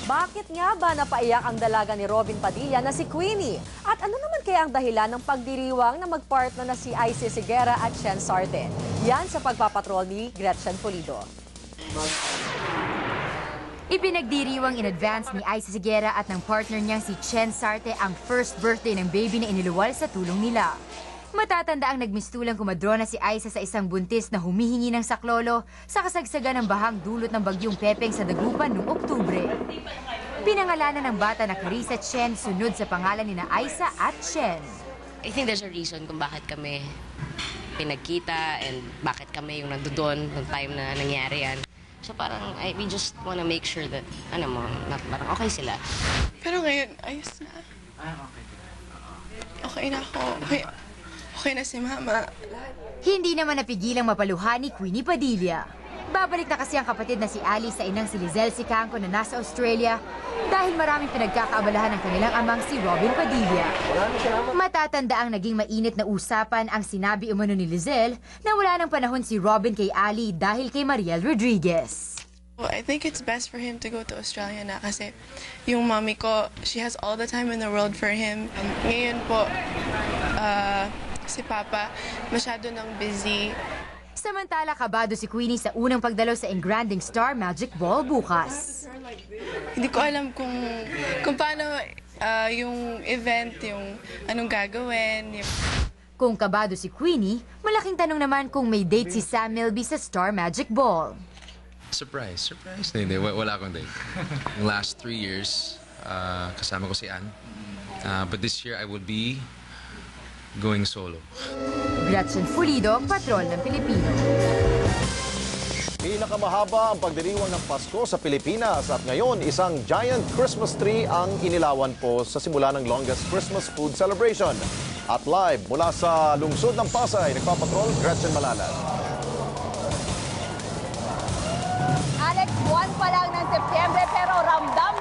Bakit nga ba napaiyak ang dalaga ni Robin Padilla na si Queenie? At ano naman kaya ang dahilan ng pagdiriwang na magpartner na si Isis Higuera at Chen Sarte? Yan sa pagpapatrol ni Gretchen Pulido. Ipinagdiriwang in advance ni Isis Higuera at ng partner niyang si Chen Sarte ang first birthday ng baby na iniluwal sa tulong nila. Matatanda ang nagmistulang kumadrona si Isa sa isang buntis na humihingi ng saklolo sa kasagsagan ng bahang dulot ng bagyong Pepeng sa Dagupan noong Oktubre. Pinangalanan ng bata na Carissa Chen sunod sa pangalan ni na Isa at Chen. I think there's a reason kung bakit kami pinagkita and bakit kami yung nandoon noong time na nangyari yan. So parang we just wanna make sure that, parang okay sila. Pero ngayon, ayos na. Okay na ako. Okay na si Mama. Hindi naman napigilang mapaluhan ni Queenie Padilla. Babalik na kasi ang kapatid na si Ali sa inang si Lizelle Sicangco na nasa Australia dahil maraming pinagkakaabalahan ng kanilang amang si Robin Padilla. Matatanda ang naging mainit na usapan ang sinabi umano ni Lizelle na wala ng panahon si Robin kay Ali dahil kay Mariel Rodriguez. Well, I think it's best for him to go to Australia na kasi yung mommy ko, she has all the time in the world for him. And ngayon po, si Papa masyado nang busy. Samantala, kabado si Queenie sa unang pagdalo sa Engranding Star Magic Ball bukas. Hindi ko alam kung paano yung event, yung anong gagawin. Kung kabado si Queenie, malaking tanong naman kung may date si Sam Milby sa Star Magic Ball. Surprise. Hindi, wala akong date. Yung last 3 years, kasama ko si Ann. But this year, I will be going solo. Gretchen Pulido, Patrol ng Pilipino. Pinakamahaba ang pagdiriwang ng Pasko sa Pilipinas at ngayon isang giant Christmas tree ang inilawan po sa simula ng longest Christmas food celebration. At live mula sa lungsod ng Pasay, nagpapatrol Gretchen Malalas. Alex, buwan pa lang ng Setyembre pero ramdam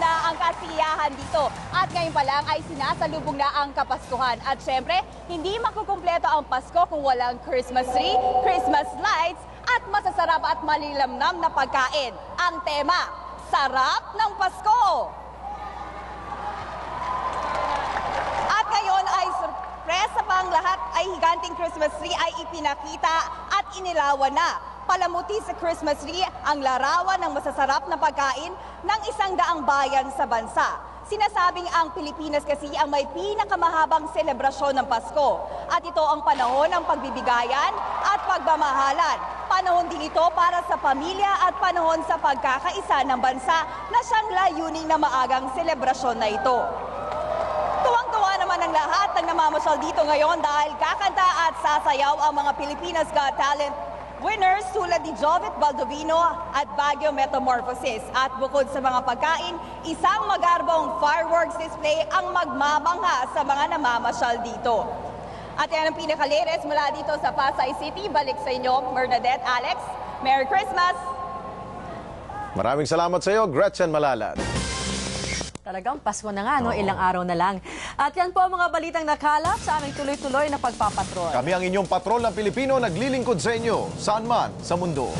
na ang kasiyahan dito. At ngayon pa lang ay sinasalubong na ang Kapaskuhan. At syempre, hindi makukumpleto ang Pasko kung walang Christmas tree, Christmas lights, at masasarap at malilamnam na pagkain. Ang tema, Sarap ng Pasko! At ngayon ay sorpresa pang lahat ay higanting Christmas tree ay ipinakita at inilawan na. Palamuti sa Christmas tree ang larawan ng masasarap na pagkain ng 100 bayan sa bansa. Sinasabing ang Pilipinas kasi ang may pinakamahabang selebrasyon ng Pasko. At ito ang panahon ng pagbibigayan at pagmamahalan. Panahon din ito para sa pamilya at panahon sa pagkakaisa ng bansa na siyang layuning na maagang selebrasyon na ito. Tuwang-tuwa naman ang lahat ng namamasyal dito ngayon dahil kakanta at sasayaw ang mga Pilipinas Got Talent winners tulad ni Jovet Baldovino at Baguio Metamorphosis. At bukod sa mga pagkain, isang magarbong fireworks display ang magmamangha sa mga namamasyal dito. At yan ang pinaka-latest mula dito sa Pasay City. Balik sa inyo, Bernadette, Alex. Merry Christmas! Maraming salamat sa iyo, Gretchen Malalas. Talagang Pasko na nga, no? Ilang araw na lang. At yan po ang mga balitang nakalap sa aming tuloy-tuloy na pagpapatrol. Kami ang inyong patrol ng Pilipino naglilingkod sa inyo, saan man sa mundo.